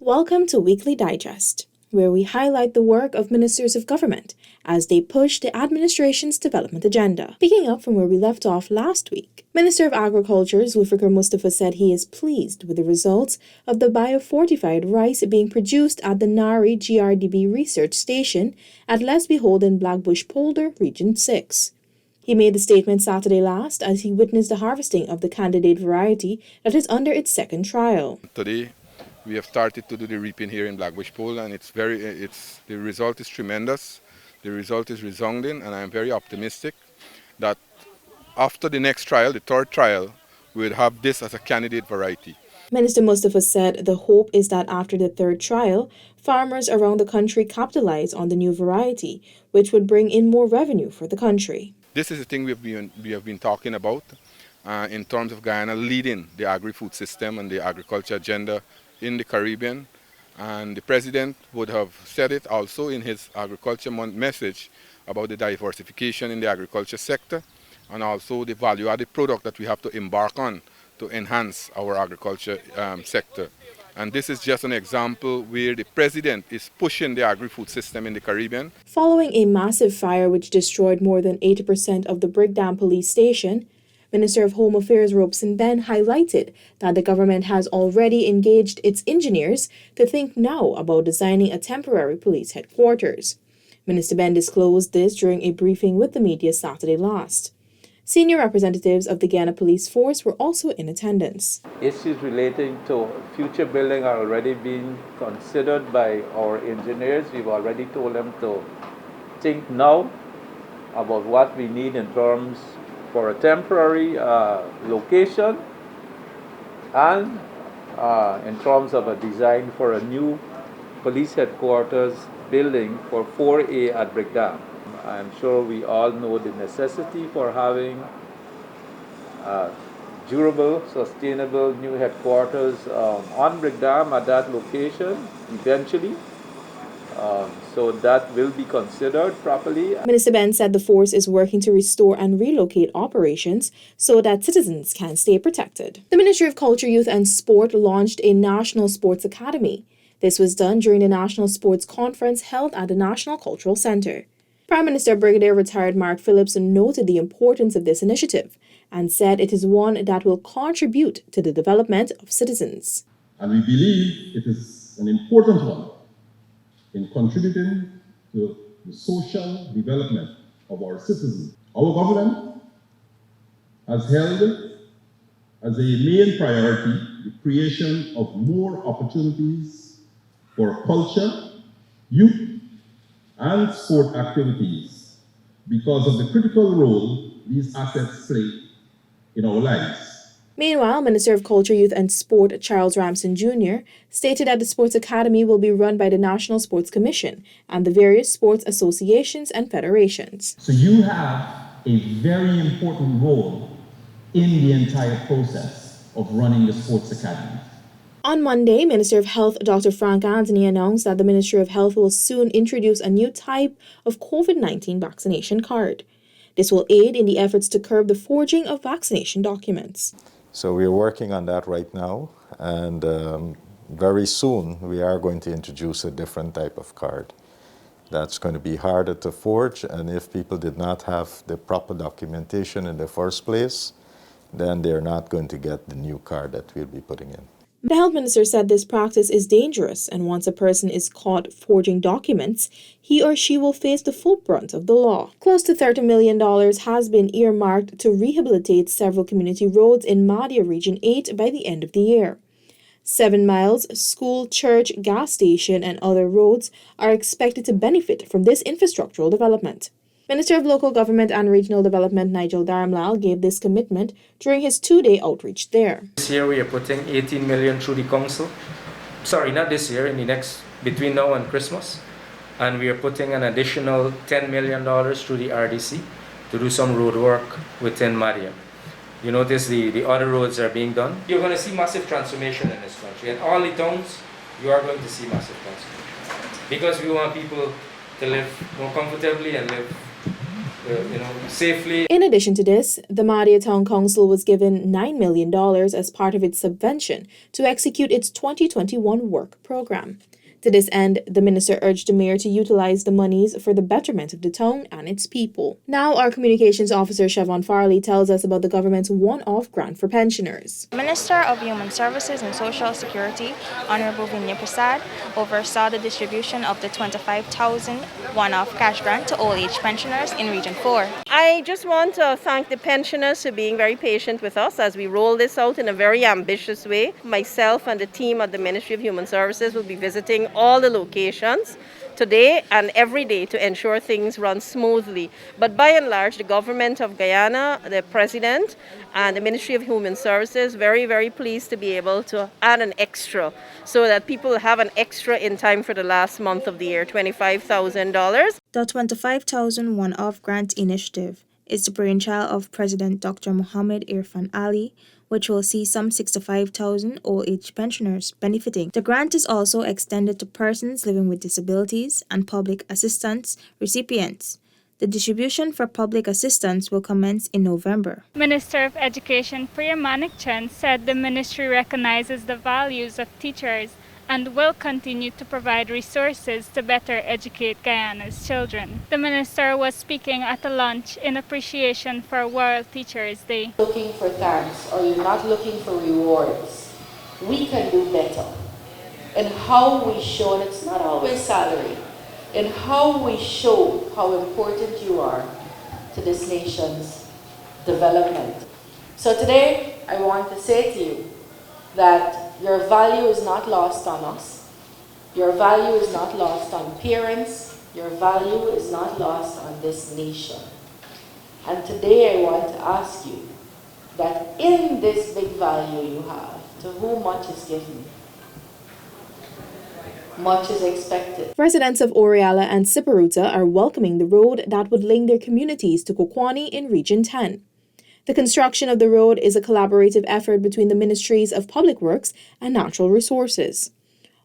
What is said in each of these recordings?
Welcome to Weekly Digest, where we highlight the work of ministers of government as they push the administration's development agenda. Picking up from where we left off last week, Minister of Agriculture Zulfikar Mustafa said he is pleased with the results of the biofortified rice being produced at the Nari GRDB Research Station at Lesbehold in Blackbush Polder, Region 6. He made the statement Saturday last as he witnessed the harvesting of the candidate variety that is under its second trial. Today, we have started to do the reaping here in Blackbush Pole, and the result is tremendous. The result is resounding, and I am very optimistic that after the next trial, the third trial, we will have this as a candidate variety. Minister Mustafa said the hope is that after the third trial, farmers around the country capitalize on the new variety, which would bring in more revenue for the country. This is the thing we have been talking about in terms of Guyana leading the agri-food system and the agriculture agenda in the Caribbean, and the President would have said it also in his Agriculture Month message about the diversification in the agriculture sector and also the value-added product that we have to embark on to enhance our agriculture sector. And this is just an example where the President is pushing the agri-food system in the Caribbean. Following a massive fire which destroyed more than 80% of the Brigdam police station, Minister of Home Affairs Robeson Ben highlighted that the government has already engaged its engineers to think now about designing a temporary police headquarters. Minister Ben disclosed this during a briefing with the media Saturday last. Senior representatives of the Guyana Police Force were also in attendance. Issues relating to future building are already being considered by our engineers. We've already told them to think now about what we need in terms for a temporary location and in terms of a design for a new police headquarters building for 4A at Brigdam. I'm sure we all know the necessity for having durable, sustainable new headquarters on Brigdam at that location eventually. So that will be considered properly. Minister Ben said the force is working to restore and relocate operations so that citizens can stay protected. The Ministry of Culture, Youth and Sport launched a National Sports Academy. This was done during the National Sports Conference held at the National Cultural Center. Prime Minister Brigadier Retired Mark Phillips noted the importance of this initiative and said it is one that will contribute to the development of citizens. And we believe it is an important one in contributing to the social development of our citizens. Our government has held as a main priority the creation of more opportunities for culture, youth, and sport activities because of the critical role these assets play in our lives. Meanwhile, Minister of Culture, Youth and Sport Charles Ramson Jr. stated that the Sports Academy will be run by the National Sports Commission and the various sports associations and federations. So you have a very important role in the entire process of running the Sports Academy. On Monday, Minister of Health Dr. Frank Anthony announced that the Ministry of Health will soon introduce a new type of COVID-19 vaccination card. This will aid in the efforts to curb the forging of vaccination documents. So we're working on that right now, and very soon we are going to introduce a different type of card. That's going to be harder to forge, and if people did not have the proper documentation in the first place, then they're not going to get the new card that we'll be putting in. The health minister said this practice is dangerous, and once a person is caught forging documents, he or she will face the full brunt of the law. Close to $30 million has been earmarked to rehabilitate several community roads in Mahdia Region 8 by the end of the year. 7 miles, school, church, gas station, and other roads are expected to benefit from this infrastructural development. Minister of Local Government and Regional Development Nigel Daramlal gave this commitment during his 2-day outreach there. This year we are putting 18 million through the council. Sorry, not this year, in the next, between now and Christmas. And we are putting an additional $10 million through the RDC to do some road work within Mahdia. You notice the other roads are being done. You're going to see massive transformation in this country. In all the towns, you are going to see massive transformation. Because we want people to live more comfortably and live safely. In addition to this, the Mahdia Town Council was given $9 million as part of its subvention to execute its 2021 work program. To this end, the minister urged the mayor to utilize the monies for the betterment of the town and its people. Now, our communications officer, Siobhan Farley, tells us about the government's one-off grant for pensioners. Minister of Human Services and Social Security, Honorable Vinay Prasad, oversaw the distribution of the 25,000 one-off cash grant to old age pensioners in Region 4. I just want to thank the pensioners for being very patient with us as we roll this out in a very ambitious way. Myself and the team at the Ministry of Human Services will be visiting all the locations today and every day to ensure things run smoothly. But by and large, the government of Guyana, the president, and the Ministry of Human Services very, very pleased to be able to add an extra so that people have an extra in time for the last month of the year, $25,000. The 25,000 one-off grant initiative is the brainchild of President Dr. Mohammed Irfan Ali, which will see some 65,000 old-age pensioners benefiting. The grant is also extended to persons living with disabilities and public assistance recipients. The distribution for public assistance will commence in November. Minister of Education Priya Manikchand said the ministry recognizes the values of teachers and will continue to provide resources to better educate Guyana's children. The minister was speaking at a lunch in appreciation for World Teachers' Day. Looking for thanks or you're not looking for rewards, we can do better. And how we show, and it's not always salary, and how we show how important you are to this nation's development. So today, I want to say to you that your value is not lost on us. Your value is not lost on parents. Your value is not lost on this nation. And today I want to ask you that in this big value you have, to whom much is given, much is expected. Residents of Oriala and Siparuta are welcoming the road that would link their communities to Kokwani in Region 10. The construction of the road is a collaborative effort between the Ministries of Public Works and Natural Resources.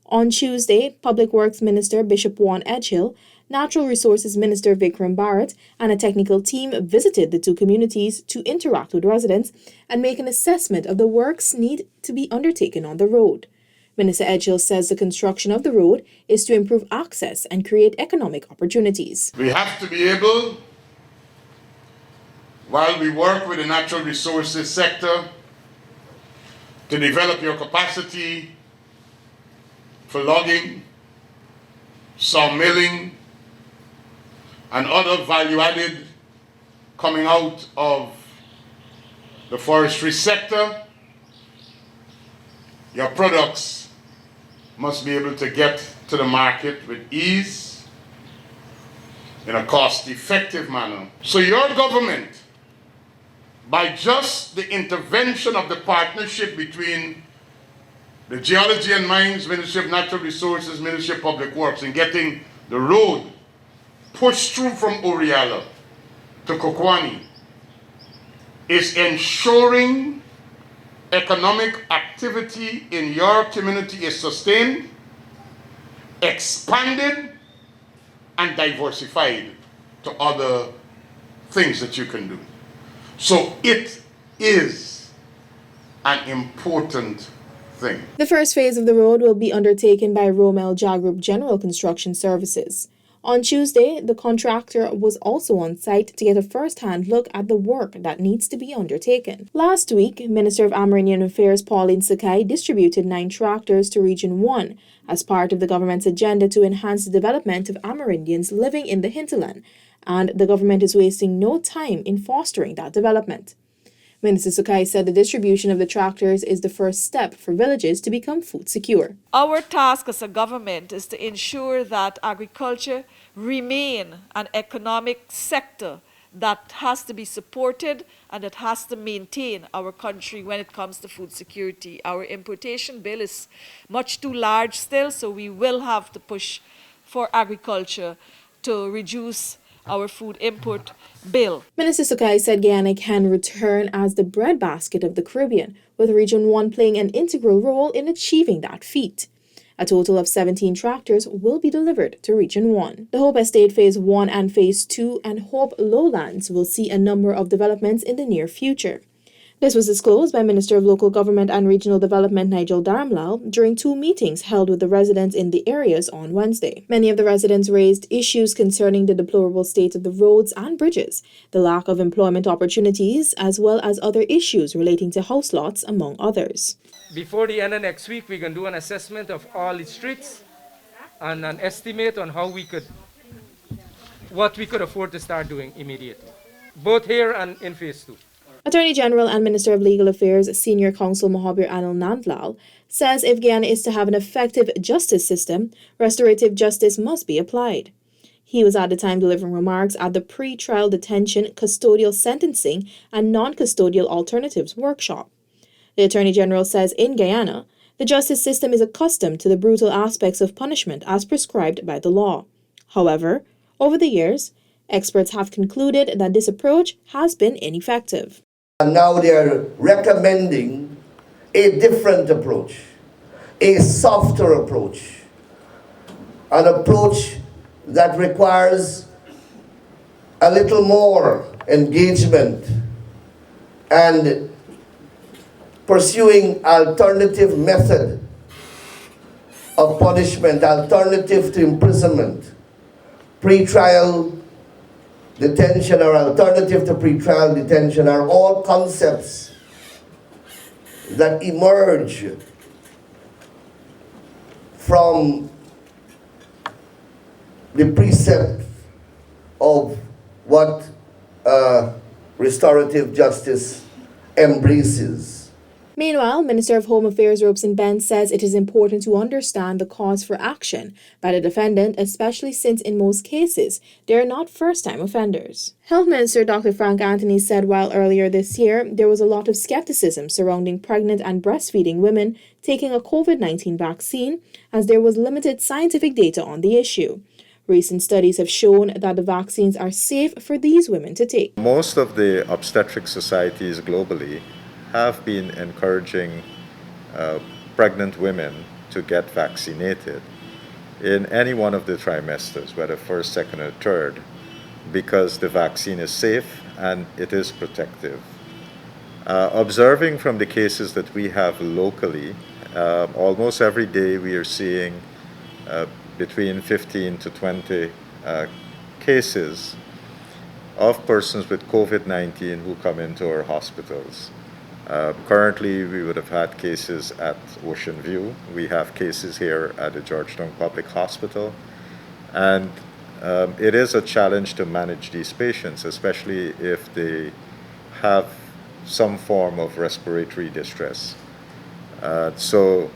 On Tuesday, Public Works Minister Bishop Juan Edgehill, Natural Resources Minister Vikram Bharat, and a technical team visited the two communities to interact with residents and make an assessment of the works need to be undertaken on the road. Minister Edgehill says the construction of the road is to improve access and create economic opportunities. We have to be able, while we work with the natural resources sector, to develop your capacity for logging, sawmilling, and other value added coming out of the forestry sector. Your products must be able to get to the market with ease in a cost-effective manner. So your government, by just the intervention of the partnership between the Geology and Mines, Ministry of Natural Resources, Ministry of Public Works, in getting the road pushed through from Oriala to Kokwani, is ensuring economic activity in your community is sustained, expanded, and diversified to other things that you can do. So it is an important thing. The first phase of the road will be undertaken by Romel Jagroup General Construction Services. On Tuesday, the contractor was also on site to get a first-hand look at the work that needs to be undertaken. Last week, Minister of Amerindian Affairs Pauline Sakai distributed 9 tractors to Region 1 as part of the government's agenda to enhance the development of Amerindians living in the Hinterland, and the government is wasting no time in fostering that development. Minister Sakai said the distribution of the tractors is the first step for villages to become food secure. Our task as a government is to ensure that agriculture remain an economic sector that has to be supported and that has to maintain our country when it comes to food security. Our importation bill is much too large still, so we will have to push for agriculture to reduce our food import bill. Minister Sakai said Guyana can return as the breadbasket of the Caribbean, with Region 1 playing an integral role in achieving that feat. A total of 17 tractors will be delivered to Region 1. The Hope Estate Phase 1 and Phase 2 and Hope Lowlands will see a number of developments in the near future. This was disclosed by Minister of Local Government and Regional Development Nigel Darmlal during 2 meetings held with the residents in the areas on Wednesday. Many of the residents raised issues concerning the deplorable state of the roads and bridges, the lack of employment opportunities, as well as other issues relating to house lots, among others. Before the end of next week, we can do an assessment of all the streets and an estimate on what we could afford to start doing immediately, both here and in Phase 2. Attorney General and Minister of Legal Affairs Senior Counsel Mohabir Anil Nandlal says if Guyana is to have an effective justice system, restorative justice must be applied. He was at the time delivering remarks at the pre-trial detention, custodial sentencing, and non-custodial alternatives workshop. The Attorney General says in Guyana, the justice system is accustomed to the brutal aspects of punishment as prescribed by the law. However, over the years, experts have concluded that this approach has been ineffective. And now they are recommending a different approach, a softer approach, an approach that requires a little more engagement and pursuing alternative method of punishment, alternative to imprisonment, pre-trial detention or alternative to pre-trial detention are all concepts that emerge from the precept of what restorative justice embraces. Meanwhile, Minister of Home Affairs Robeson Benz says it is important to understand the cause for action by the defendant, especially since in most cases they are not first-time offenders. Health Minister Dr. Frank Anthony said while earlier this year there was a lot of skepticism surrounding pregnant and breastfeeding women taking a COVID-19 vaccine, as there was limited scientific data on the issue. Recent studies have shown that the vaccines are safe for these women to take. Most of the obstetric societies globally have been encouraging pregnant women to get vaccinated in any one of the trimesters, whether first, second, or third, because the vaccine is safe and it is protective. Observing from the cases that we have locally, almost every day we are seeing between 15 to 20 cases of persons with COVID-19 who come into our hospitals. Currently, we would have had cases at Ocean View. We have cases here at the Georgetown Public Hospital. And it is a challenge to manage these patients, especially if they have some form of respiratory distress. So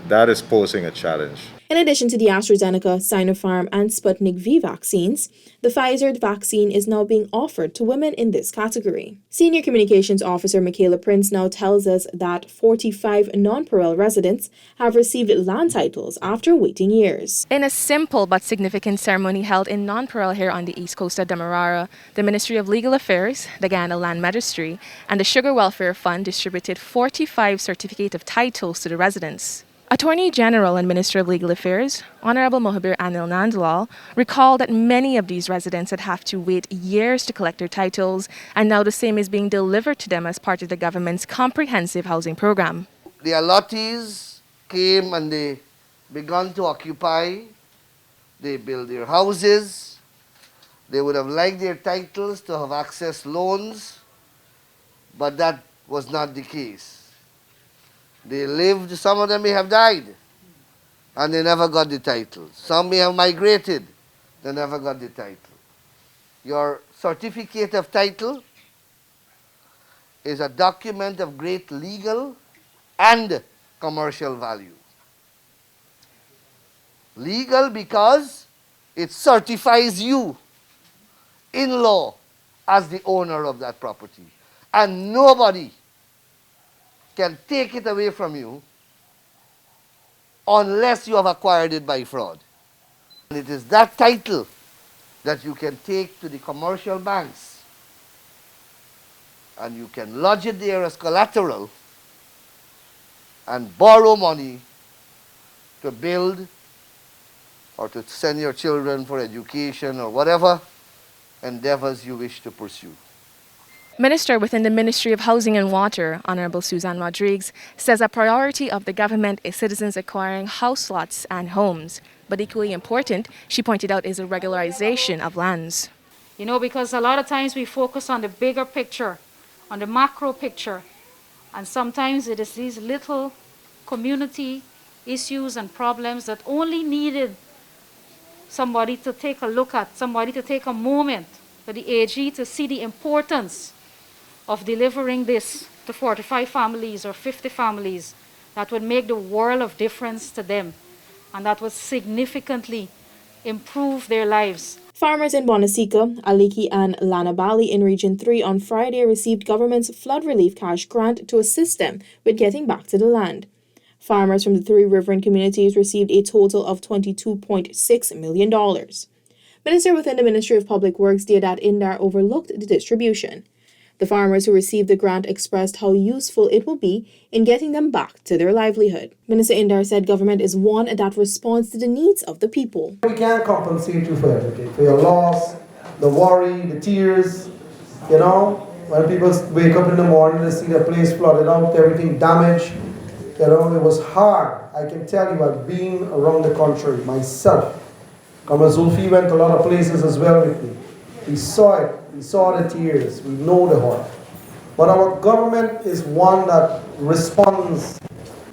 that is posing a challenge. In addition to the AstraZeneca, Sinopharm, and Sputnik V vaccines, the Pfizer vaccine is now being offered to women in this category. Senior Communications Officer Michaela Prince now tells us that 45 non-parole residents have received land titles after waiting years. In a simple but significant ceremony held in non-parole here on the east coast of Demerara, the Ministry of Legal Affairs, the Guyana Land Registry, and the Sugar Welfare Fund distributed 45 certificate of titles to the residents. Attorney General and Minister of Legal Affairs, Honorable Mohabir Anil Nandlal, recalled that many of these residents had have to wait years to collect their titles, and now the same is being delivered to them as part of the government's comprehensive housing program. The allottees came and they began to occupy, they built their houses, they would have liked their titles to have access loans, but that was not the case. They lived, some of them may have died, and they never got the title. Some may have migrated, they never got the title. Your certificate of title is a document of great legal and commercial value. Legal because it certifies you in law as the owner of that property, and nobody can take it away from you unless you have acquired it by fraud. And it is that title that you can take to the commercial banks and you can lodge it there as collateral and borrow money to build or to send your children for education or whatever endeavors you wish to pursue. Minister within the Ministry of Housing and Water, Honorable Suzanne Rodriguez, says a priority of the government is citizens acquiring house lots and homes. But equally important, she pointed out, is a regularization of lands. You know, because a lot of times we focus on the bigger picture, on the macro picture, and sometimes it is these little community issues and problems that only needed somebody to take a look at, somebody to take a moment for the AG to see the importance of delivering this to 45 families or 50 families that would make the world of difference to them and that would significantly improve their lives. Farmers in Bonasika, Aliki, and Lanabali in Region 3 on Friday received government's flood relief cash grant to assist them with getting back to the land. Farmers from the three riverine communities received a total of $22.6 million. Minister within the Ministry of Public Works, Deodat Indar, overlooked the distribution. The farmers who received the grant expressed how useful it will be in getting them back to their livelihood. Minister Indar said government is one that responds to the needs of the people. We can't compensate you for everything, for your loss, the worry, the tears, you know, when people wake up in the morning and see the place flooded out, everything damaged, you know, it was hard. I can tell you, I've been around the country myself. Comrade Zulfi went to a lot of places as well with me. We saw it. We saw the tears. We know the heart. But our government is one that responds,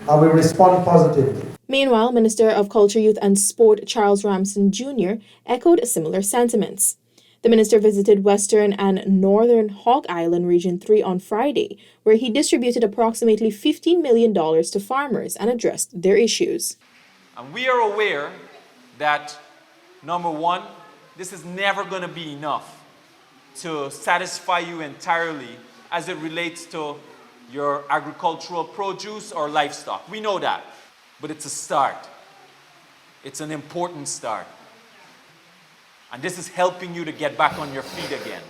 and we respond positively. Meanwhile, Minister of Culture, Youth and Sport Charles Ramsden Jr. echoed similar sentiments. The minister visited Western and Northern Hog Island Region 3 on Friday, where he distributed approximately $15 million to farmers and addressed their issues. And we are aware that, number one, this is never going to be enough to satisfy you entirely as it relates to your agricultural produce or livestock. We know that, but it's a start. It's an important start. And this is helping you to get back on your feet again.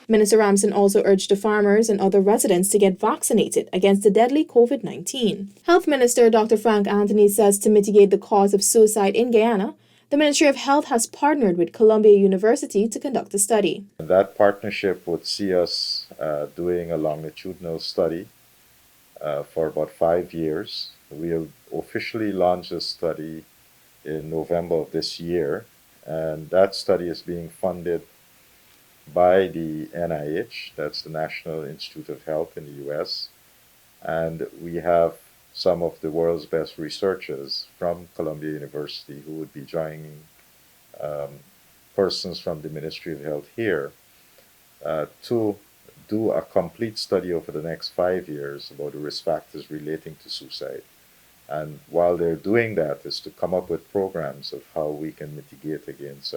Minister Ramsden also urged the farmers and other residents to get vaccinated against the deadly COVID-19. Health Minister Dr. Frank Anthony says to mitigate the cause of suicide in Guyana, the Ministry of Health has partnered with Columbia University to conduct a study. That partnership would see us doing a longitudinal study for about 5 years. We'll officially launch this study in November of this year, and that study is being funded by the NIH, that's the National Institute of Health in the US, and we have some of the world's best researchers from Columbia University who would be joining persons from the Ministry of Health here to do a complete study over the next 5 years about the risk factors relating to suicide. And while they're doing that is to come up with programs of how we can mitigate against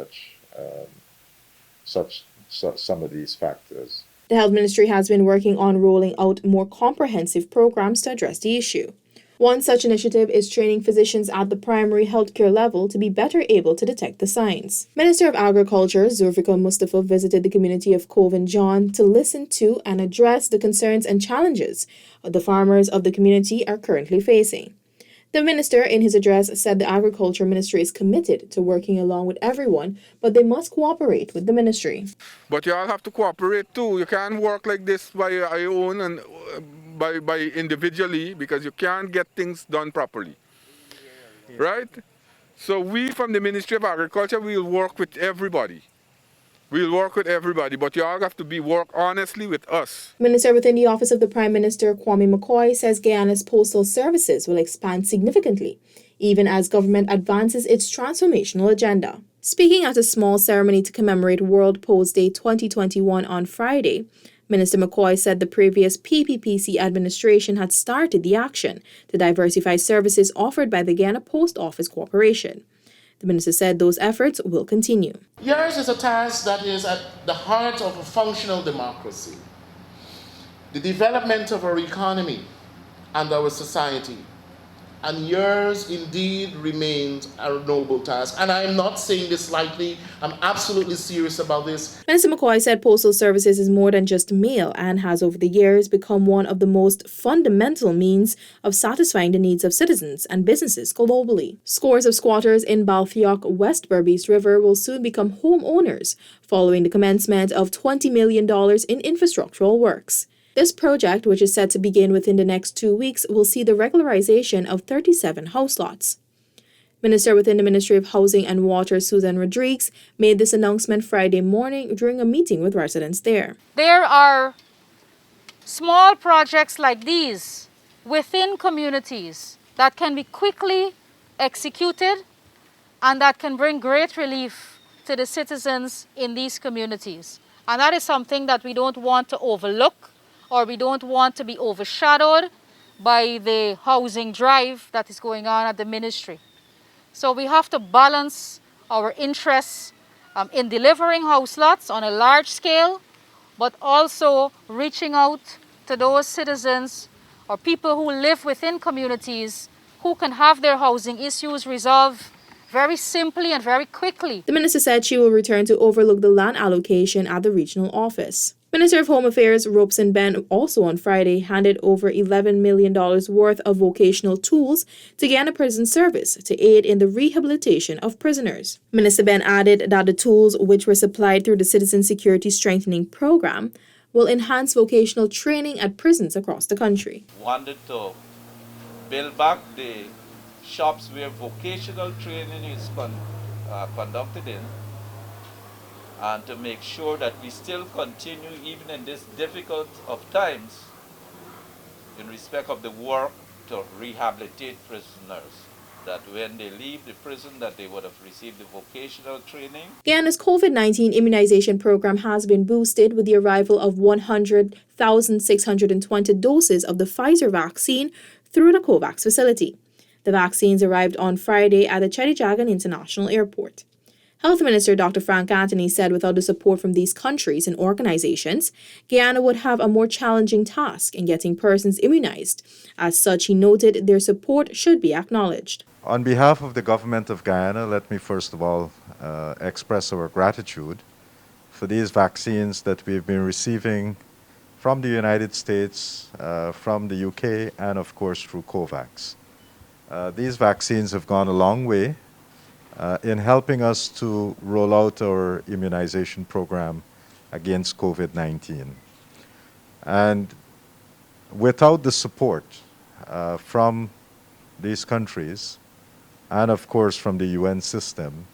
some of these factors. The Health Ministry has been working on rolling out more comprehensive programs to address the issue. One such initiative is training physicians at the primary healthcare level to be better able to detect the signs. Minister of Agriculture Zulfikar Mustafa visited the community of Cove and John to listen to and address the concerns and challenges the farmers of the community are currently facing. The minister, in his address, said the Agriculture Ministry is committed to working along with everyone, but they must cooperate with the ministry. But you all have to cooperate too. You can't work like this by your own and by individually, because you can't get things done properly. Right? So we from the Ministry of Agriculture, we'll work with everybody. We'll work with everybody, but you all have to work honestly with us. Minister within the Office of the Prime Minister, Kwame McCoy, says Guyana's postal services will expand significantly, even as government advances its transformational agenda. Speaking at a small ceremony to commemorate World Post Day 2021 on Friday, Minister McCoy said the previous PPPC administration had started the action to diversify services offered by the Guyana Post Office Corporation. The minister said those efforts will continue. Yours is a task that is at the heart of a functional democracy. The development of our economy and our society and yours indeed remains a noble task. And I'm not saying this lightly. I'm absolutely serious about this. Minister McCoy said postal services is more than just mail and has over the years become one of the most fundamental means of satisfying the needs of citizens and businesses globally. Scores of squatters in Balthioc, West Berbice River will soon become homeowners following the commencement of $20 million in infrastructural works. This project, which is set to begin within the next 2 weeks, will see the regularization of 37 house lots. Minister within the Ministry of Housing and Water, Susan Rodriguez, made this announcement Friday morning during a meeting with residents there. There are small projects like these within communities that can be quickly executed and that can bring great relief to the citizens in these communities. And that is something that we don't want to overlook, or we don't want to be overshadowed by the housing drive that is going on at the ministry. So we have to balance our interests in delivering house lots on a large scale, but also reaching out to those citizens or people who live within communities who can have their housing issues resolved very simply and very quickly. The minister said she will return to overlook the land allocation at the regional office. Minister of Home Affairs Robeson Ben also on Friday handed over $11 million worth of vocational tools to Guyana Prison Service to aid in the rehabilitation of prisoners. Minister Ben added that the tools, which were supplied through the Citizen Security Strengthening Program, will enhance vocational training at prisons across the country. Wanted to build back the shops where vocational training is conducted in, and to make sure that we still continue, even in this difficult of times, in respect of the work to rehabilitate prisoners, that when they leave the prison that they would have received the vocational training. Guyana's COVID-19 immunization program has been boosted with the arrival of 100,620 doses of the Pfizer vaccine through the COVAX facility. The vaccines arrived on Friday at the Chedijagan International Airport. Health Minister Dr. Frank Anthony said without the support from these countries and organizations, Guyana would have a more challenging task in getting persons immunized. As such, he noted their support should be acknowledged. On behalf of the government of Guyana, let me first of all express our gratitude for these vaccines that we've been receiving from the United States, from the UK, and of course through COVAX. These vaccines have gone a long way in helping us to roll out our immunization program against COVID-19. And without the support from these countries, and of course from the UN system,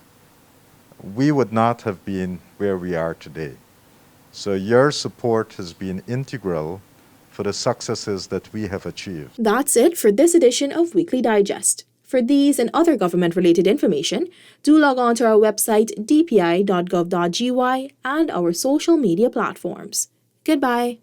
we would not have been where we are today. So your support has been integral for the successes that we have achieved. That's it for this edition of Weekly Digest. For these and other government-related information, do log on to our website dpi.gov.gy and our social media platforms. Goodbye.